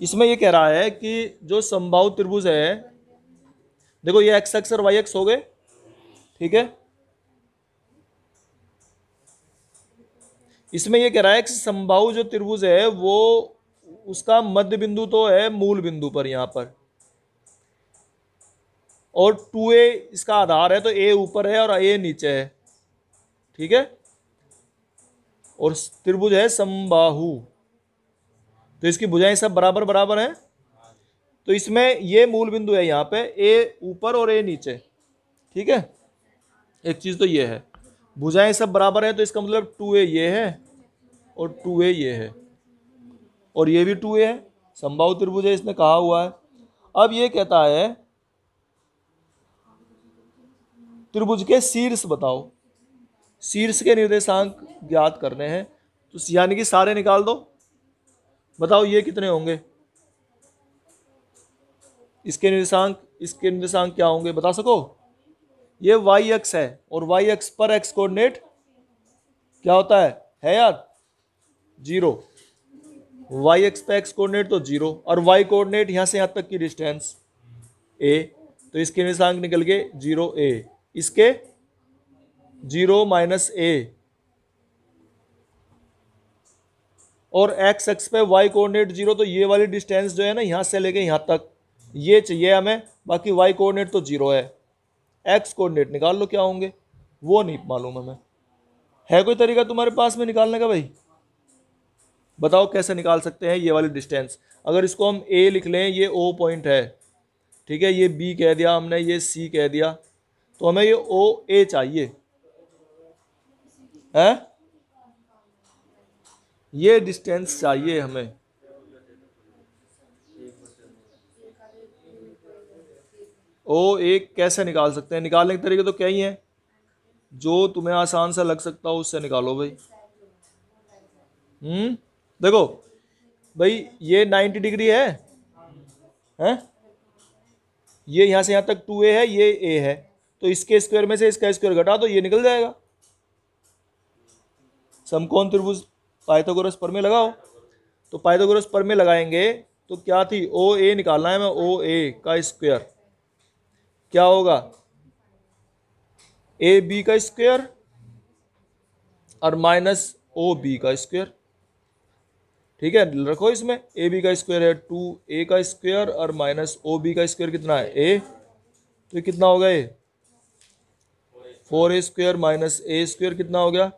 इसमें ये कह रहा है कि जो समबाहु त्रिभुज है, देखो ये एक्स एक्स और वाई एक्स हो गए, ठीक है। इसमें ये कह रहा है कि समबाहु जो त्रिभुज है वो उसका मध्य बिंदु तो है मूल बिंदु पर यहां पर, और 2a इसका आधार है, तो a ऊपर है और a नीचे है, ठीक है। और त्रिभुज है समबाहु, तो इसकी भुजाएं सब बराबर बराबर हैं। तो इसमें ये मूल बिंदु है यहाँ पे, a ऊपर और a नीचे, ठीक है। एक चीज तो ये है, भुजाएं सब बराबर है, तो इसका मतलब 2a ये है और 2a ये है, और ये भी 2a है, समबाहु त्रिभुज है, इसने कहा हुआ है। अब ये कहता है त्रिभुज के शीर्ष बताओ, शीर्ष के निर्देशांक ज्ञात करने हैं, तो यानी कि सारे निकाल दो, बताओ ये कितने होंगे, इसके निर्देशांक क्या होंगे, बता सको। ये वाई एक्स है, और वाई एक्स पर एक्स कोऑर्डिनेट क्या होता है यार, 0। वाई एक्स पे एक्स कोऑर्डिनेट तो 0, और वाई कोऑर्डिनेट यहां से यहां तक की डिस्टेंस a, तो इसके निर्देशांक निकल गए 0a, इसके 0 माइनस a, और एक्स एक्स पे वाई कोऑर्डिनेट 0, तो ये वाली डिस्टेंस जो है ना यहां से लेके यहां तक, ये चाहिए हमें, बाकी वाई कोऑर्डिनेट तो 0 है। एक्स कोऑर्डिनेट निकाल लो क्या होंगे, वो नहीं मालूम हमें, है कोई तरीका तुम्हारे पास में निकालने का भाई, बताओ कैसे निकाल सकते हैं ये वाली डिस्टेंस। अगर इसको हम a लिख लें, ये o पॉइंट है, ठीक है, ये b कह दिया हमने, ये c कह दिया, तो हमें ये o a चाहिए है, ये डिस्टेंस चाहिए हमें। ओ एक कैसे निकाल सकते हैं, निकालने के तरीके तो क्या ही है, जो तुम्हें आसान सा लग सकता हो उससे निकालो भाई। देखो भाई, ये 90 डिग्री है, ये यहां से यहां तक 2a है, ये a है, तो इसके स्क्वायर में से इसका स्क्वायर घटा दो, ये निकल जाएगा। समकोण त्रिभुज पाइथागोरस प्रमेय लगाओ, तो पाइथागोरस प्रमेय लगाएंगे तो क्या थी, ओ ए निकालना है, मैं ओ ए का स्क्वायर क्या होगा, ए बी का स्क्वायर और माइनस ओ बी का स्क्वायर, ठीक है। रखो इसमें ए बी का स्क्वायर है 2a का स्क्वायर और माइनस ओ बी का स्क्वायर कितना है a, तो ये कितना होगा, ये 4a square minus a square कितना हो गया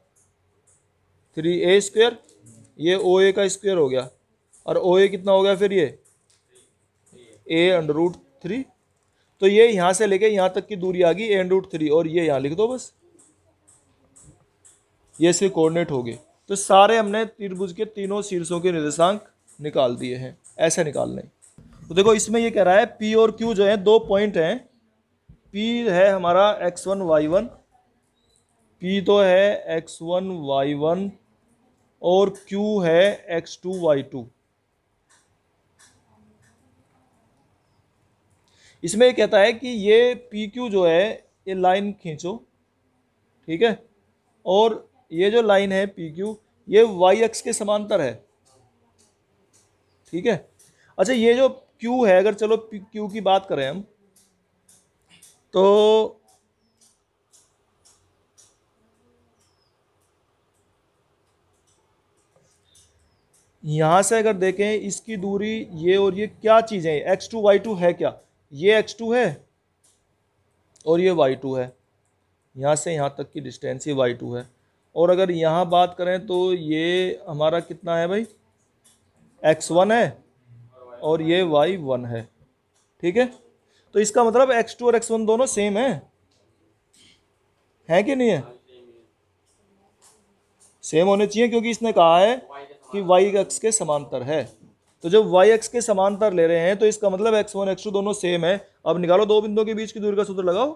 3a स्क्वायर, ये ओ ए का स्क्वायर हो गया, और ओ ए कितना हो गया फिर ये a√3, तो ये यहां से लेके यहां तक की दूरी आ गई a√3, और ये यहां लिख दो बस, ये इसके कोऑर्डिनेट हो गए। तो सारे हमने त्रिभुज के तीनों शीर्षों के निर्देशांक निकाल दिए हैं, ऐसे निकालने। तो देखो इसमें ये कह रहा है P और Q जो है 2 पॉइंट हैं, P है हमारा x1 y1, P तो है x1 y1, और Q है x2 y2। इसमें ये कहता है कि ये PQ जो है ये लाइन खींचो, ठीक है, और ये जो लाइन है PQ ये y अक्ष के समांतर है, ठीक है। अच्छा ये जो Q है, अगर चलो Q की बात करें हम, तो यहां से अगर देखें इसकी दूरी ये और ये क्या चीजें हैं, x2 y2 है क्या, ये x2 है और ये y2 है, यहां से यहां तक की डिस्टेंस ये y2 है। और अगर यहां बात करें तो ये हमारा कितना है भाई, x1 है और ये y1 है, ठीक है। तो इसका मतलब x2 और x1 दोनों सेम है कि नहीं है, सेम होने चाहिए, क्योंकि इसने कहा है कि y अक्ष के समांतर है। तो जब y अक्ष के समांतर ले रहे हैं तो इसका मतलब x1 x2 दोनों सेम है। अब निकालो दो बिंदुओं के बीच की दूरी का सूत्र लगाओ,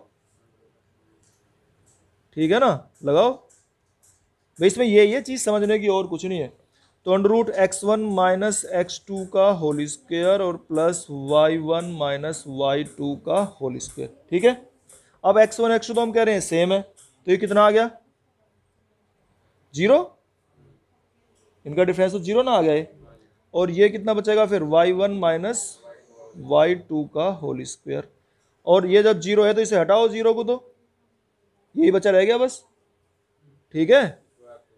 ठीक है ना, लगाओ भाई। इसमें ये चीज समझने की और कुछ नहीं है। तो √x1 माइनस x2 का होल स्क्वायर और प्लस y1 माइनस y2 का होल स्क्वायर, ठीक है। अब x1 x2 तो हम कह रहे हैं सेम है, तो ये कितना आ गया 0, इनका डिफरेंस तो 0 ना आ गया है। और ये कितना बचेगा फिर y1 माइनस y2 का होल स्क्वायर। और ये जब जीरो है तो इसे हटाओ जीरो को, तो यही बचा रह गया बस। ठीक है,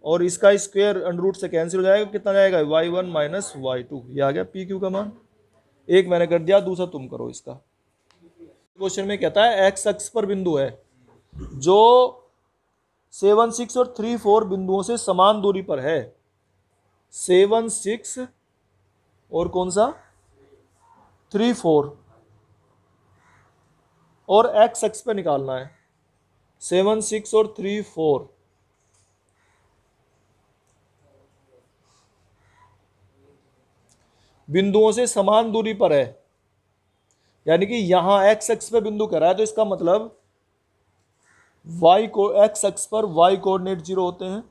और इसका स्क्वायर अंडर रूट से कैंसिल हो जाएगा, कितना जाएगा y1 माइनस y2। ये आ गया पी क्यू का मान। एक मैंने कर दिया, दूसरा तुम करो इसका। क्वेश्चन में कहता है एक्स अक्ष पर बिंदु है जो 7, 6 और 3, 4 बिंदुओं से समान दूरी पर है। 7, 6 और कौन सा 3, 4, और एक्स अक्ष पे निकालना है। 7, 6 और 3, 4 बिंदुओं से समान दूरी पर है, यानी कि यहां एक्स अक्ष पे बिंदु कह रहा है, तो इसका मतलब एक्स अक्ष पर वाई कोऑर्डिनेट जीरो होते हैं,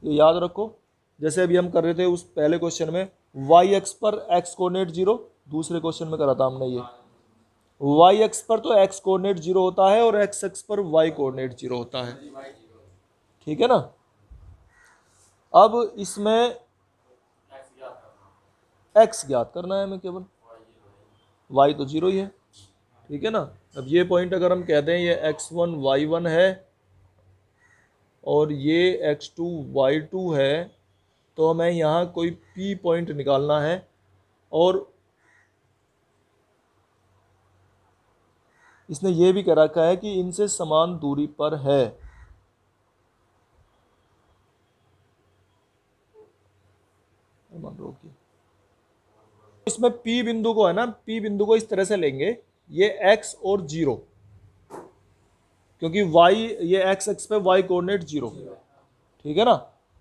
ये याद रखो। जैसे अभी हम कर रहे थे उस पहले क्वेश्चन में वाई अक्ष पर एक्स कोऑर्डिनेट जीरो, दूसरे क्वेश्चन में करा था हमने ये। वाई अक्ष पर तो एक्स कोऑर्डिनेट जीरो होता है और एक्स अक्ष पर वाई कोऑर्डिनेट जीरो होता है। ठीक है ना। अब इसमें एक्स ज्ञात करना है हमें केवल, वाई तो जीरो ही है। ठीक है ना। अब ये पॉइंट अगर हम कहते हैं ये x1 y1 है और ये x2 y2 है, तो हमें यहाँ कोई p पॉइंट निकालना है, और इसने ये भी कह रखा है कि इनसे समान दूरी पर है। इसमें p बिंदु को है ना, p बिंदु को इस तरह से लेंगे, ये x और 0, क्योंकि y ये x अक्ष पे y कोऑर्डिनेट 0। ठीक है ना।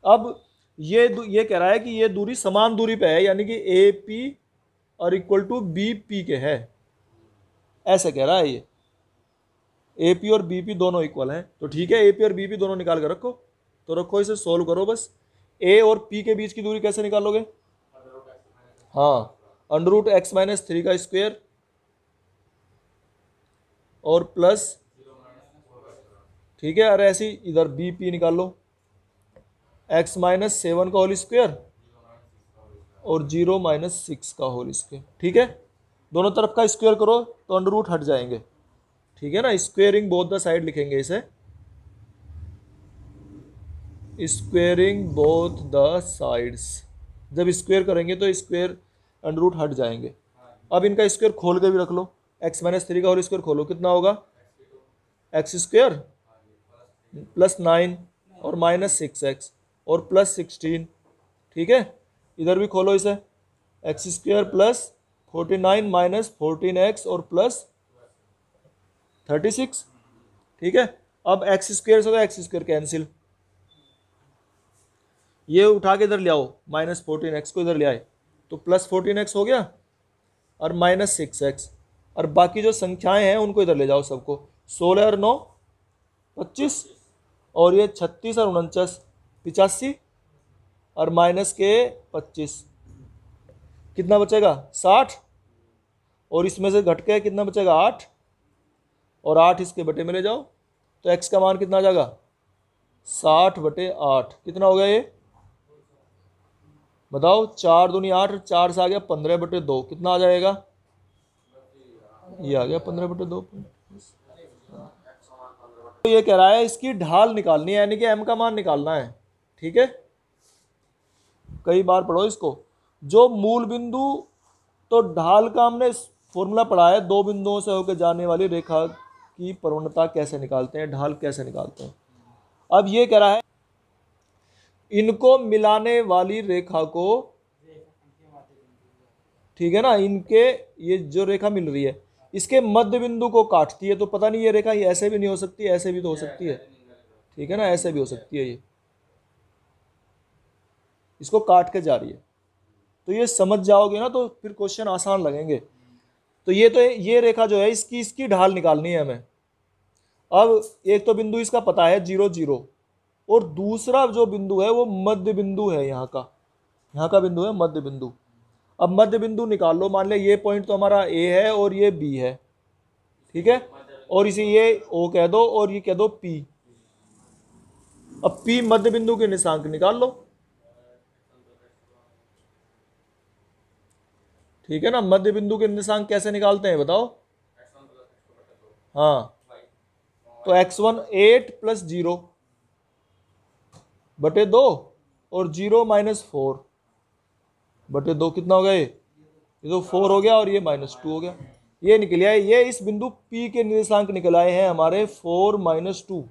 अब ये कह रहा है कि ये दूरी समान दूरी पे है, यानी कि AP और इक्वल टू BP के है, ऐसे कह रहा है ये। AP और BP दोनों इक्वल हैं, तो ठीक है, AP और BP दोनों निकाल कर रखो, तो रखो, इसे सोल्व करो बस। A और P के बीच की दूरी कैसे निकालोगे? हाँ, अंडर रूट x माइनस 3 का स्क्वायर और प्लस, ठीक है, और ऐसी इधर BP निकाल लो, x माइनस 7 का होल स्क्वायर और 0 माइनस 6 का होल स्क्वायर। ठीक है, दोनों तरफ का स्क्वायर करो तो अंडर रूट हट जाएंगे। ठीक है ना, स्क्वेयरिंग बोथ द साइड लिखेंगे इसे, स्क्वेयरिंग बोथ द साइड्स। जब स्क्वेयर करेंगे तो स्क्वेयर अंडर रूट हट जाएंगे। अब इनका स्क्वायर खोल के भी रख लो, x माइनस 3 का होल स्क्वायर खोलो, कितना होगा x स्क्वायर प्लस 9 और माइनस 6x और प्लस 16। ठीक है, इधर भी खोलो इसे, x square plus 49 minus 14x और प्लस 36। ठीक है, अब x स्क्वायर से x स्क्वायर कैंसिल, ये उठा के इधर ले आओ, माइनस 14x को इधर ले आए तो प्लस 14x हो गया और माइनस 6x, और बाकी जो संख्याएं हैं उनको इधर ले जाओ सबको, 16 और 9 25, और ये 36 और 49 85, और माइनस के 25, कितना बचेगा 60, और इसमें से घट के कितना बचेगा 8, और 8 इसके बटे में ले जाओ, तो x का मान कितना आ जाएगा 60/8। कितना हो गया ये बताओ, 4 दूनी 8, 4 से आ गया 15/2, कितना आ जाएगा, ये आ गया 15/2। तो ये कह रहा है इसकी ढाल निकालनी है, यानी कि m का मान निकालना है। ठीक है, कई बार पढ़ो इसको। जो मूल बिंदु, तो ढाल का हमने फॉर्मूला पढ़ा है, दो बिंदुओं से होकर जाने वाली रेखा की प्रवणता कैसे निकालते हैं, ढाल कैसे निकालते हैं। अब ये कह रहा है इनको मिलाने वाली रेखा को, ठीक है ना, इनके ये जो रेखा मिल रही है इसके मध्य बिंदु को काटती है, तो पता नहीं ये रेखा ये ऐसे भी नहीं हो सकती, ऐसे भी तो हो सकती है। ठीक है ना, ऐसे भी हो सकती है, ये इसको काट के जा रही है, तो ये समझ जाओगे ना तो फिर क्वेश्चन आसान लगेंगे। तो ये रेखा जो है इसकी ढाल निकालनी है हमें। अब एक तो बिंदु इसका पता है 0 0, और दूसरा जो बिंदु है वो मध्य बिंदु है, यहाँ का बिंदु है मध्य बिंदु। अब मध्य बिंदु निकाल लो, मान लिया ये पॉइंट तो हमारा A है और ये B है। ठीक है, और इसे ये O कह दो और ये कह दो P। अब P मध्य बिंदु के निशांक निकाल लो, ठीक है ना। मध्य बिंदु के निर्देशांक कैसे निकालते हैं बताओ। हाँ, तो x1 8 प्लस 0 बटे 2 और 0 माइनस 4 बटे 2 कितना हो गया ये तो 4 हो गया और ये -2 हो गया। ये निकल आए, ये इस बिंदु P के निर्देशांक निकल आए हैं हमारे 4 - 2।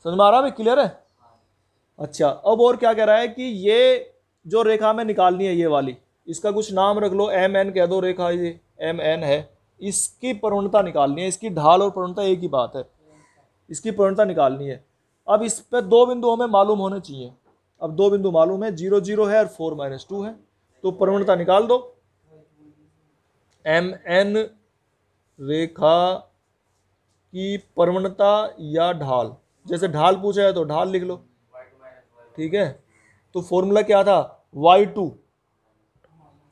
समझ में आ रहा है भाई, क्लियर है। अच्छा, अब और क्या कह रहा है कि ये जो रेखा में निकालनी है ये वाली, इसका कुछ नाम रख लो, MN कह दो, रेखा ये MN है, इसकी प्रवणता निकालनी है। इसकी ढाल और प्रवणता एक ही बात है, इसकी प्रवणता निकालनी है। अब इस पे दो बिंदु हमें मालूम होने चाहिए। अब दो बिंदु मालूम है, 0 0 है और 4 - 2 है, तो प्रवणता निकाल दो। MN रेखा की प्रवणता या ढाल, जैसे ढाल पूछा है तो ढाल लिख लो, ठीक है। तो फॉर्मूला क्या था, y2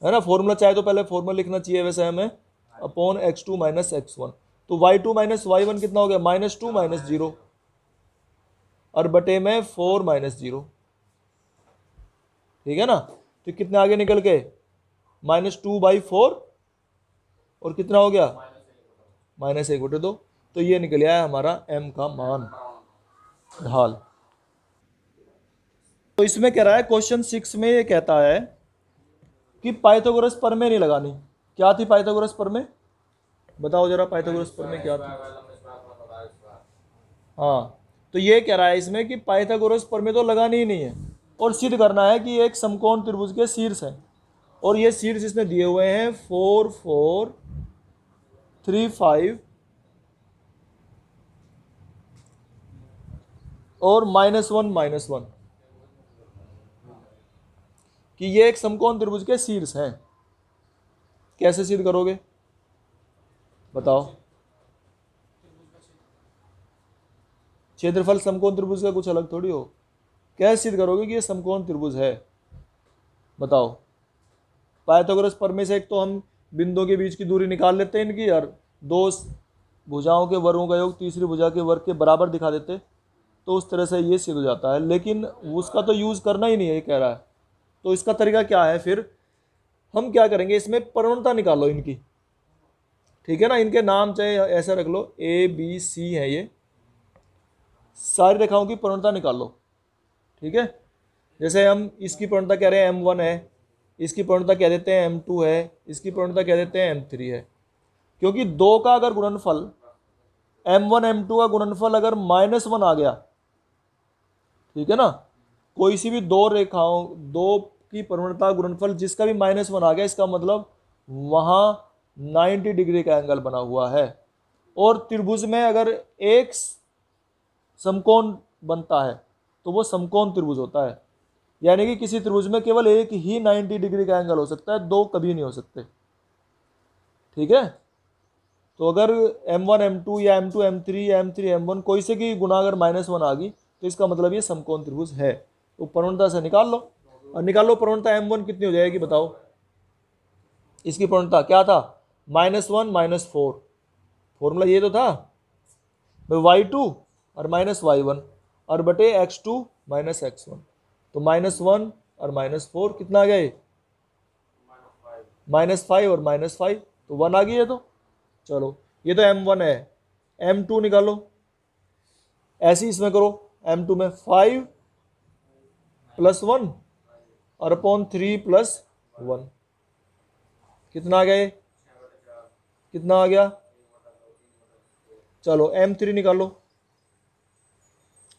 है ना। फॉर्मूला चाहे तो पहले फॉर्मूला लिखना चाहिए वैसे हमें, अपॉन x2 - x1। तो y2 - y1 कितना हो गया, -2 - 0 और बटे में 4 - 0, ठीक है ना। तो कितने आगे निकल के -2/4 और कितना हो गया -1/2। तो ये निकल आया हमारा m का मान, ढाल। तो इसमें कह रहा है क्वेश्चन 6 में ये कहता है कि पाइथागोरस प्रमेय नहीं लगानी। क्या थी पाइथागोरस प्रमेय, बताओ जरा, पाइथागोरस प्रमेय क्या थी। हाँ, तो ये कह रहा है इसमें कि पाइथागोरस प्रमेय तो लगानी ही नहीं है और सिद्ध करना है कि एक समकोण त्रिभुज के शीर्ष है, और ये शीर्ष इसने दिए हुए हैं 4 4 3 5 और -1 -1, कि ये एक समकोण त्रिभुज के शीर्ष हैं। कैसे सिद्ध करोगे बताओ। क्षेत्रफल समकोण त्रिभुज का कुछ अलग थोड़ी हो, कैसे सिद्ध करोगे कि ये समकोण त्रिभुज है, बताओ। पाइथागोरस प्रमेय से एक तो हम बिंदुओं के बीच की दूरी निकाल लेते हैं इनकी, और दो भुजाओं के वर्गों का योग तीसरी भुजा के वर्ग के बराबर दिखा देते, तो उस तरह से ये सिद्ध हो जाता है। लेकिन उसका तो यूज़ करना ही नहीं है, ये कह रहा है। तो इसका तरीका क्या है, फिर हम क्या करेंगे, इसमें प्रवणता निकालो इनकी, ठीक है ना। इनके नाम चाहे ऐसा रख लो, ABC है, ये सारी रेखाओं की प्रवणता निकालो, ठीक है। जैसे हम इसकी प्रवणता कह रहे हैं M1 है, इसकी प्रवणता कह देते हैं M2 है, इसकी प्रवणता कह देते हैं M3 है। क्योंकि दो का अगर गुणनफल M1 M2 का गुणनफल अगर -1 आ गया, ठीक है ना, कोई सी भी दो रेखाओं, दो की प्रवणता गुणनफल जिसका भी -1 आ गया, इसका मतलब वहां 90 डिग्री का एंगल बना हुआ है। और त्रिभुज में अगर एक समकोण बनता है तो वो समकोण त्रिभुज होता है, यानी कि किसी त्रिभुज में केवल एक ही 90 डिग्री का एंगल हो सकता है, दो कभी नहीं हो सकते, ठीक है। तो अगर M1 M2 या M2 M3 या M3 M1 कोई से की गुना अगर -1 आ गई, तो इसका मतलब ये समकोण त्रिभुज है। तो प्रवणता से निकाल लो, और निकालो प्रवणता M1 कितनी हो जाएगी बताओ। इसकी प्रवणता क्या था, -1 -4, फॉर्मूला ये तो था y2 और -y1 और बटे x2 -x1। तो -1 और -4 कितना आ गया, -5 और -5, तो 1 आ गई है। तो चलो, ये तो M1 है, M2 निकालो। ऐसे ही इसमें करो, M2 में 5 + 1 और अपॉन 3 + 1, कितना आ गया, कितना आ गया। चलो M3 निकालो,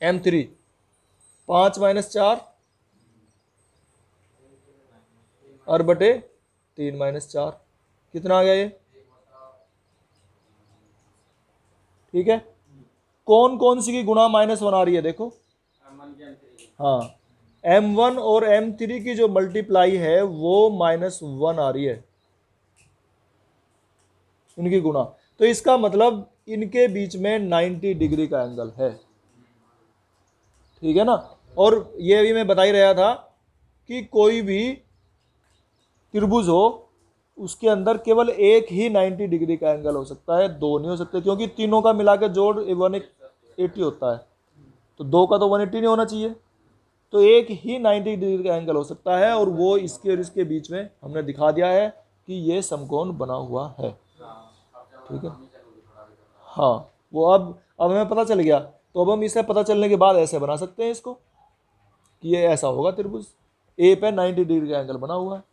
M3 5 - 4 और बटे 3 - 4, कितना आ गया ये, ठीक है। कौन कौन सी की गुणा -1 आ रही है देखो, हाँ, M1 और M3 की जो मल्टीप्लाई है वो -1 आ रही है, इनकी गुणा। तो इसका मतलब इनके बीच में 90 डिग्री का एंगल है, ठीक है ना। और ये भी मैं बता ही रहा था कि कोई भी त्रिभुज हो उसके अंदर केवल एक ही 90 डिग्री का एंगल हो सकता है, दो नहीं हो सकते, क्योंकि तीनों का मिला के जोड़ 180 होता है, तो दो का तो 180 नहीं होना चाहिए। तो एक ही 90 डिग्री का एंगल हो सकता है, और वो इसके और इसके बीच में हमने दिखा दिया है। कि ये समकोण बना हुआ है। ठीक है, हाँ, वो अब हमें पता चल गया, तो अब हम इसे पता चलने के बाद ऐसे बना सकते हैं इसको कि ये ऐसा होगा त्रिभुज, ए पे 90 डिग्री का एंगल बना हुआ है।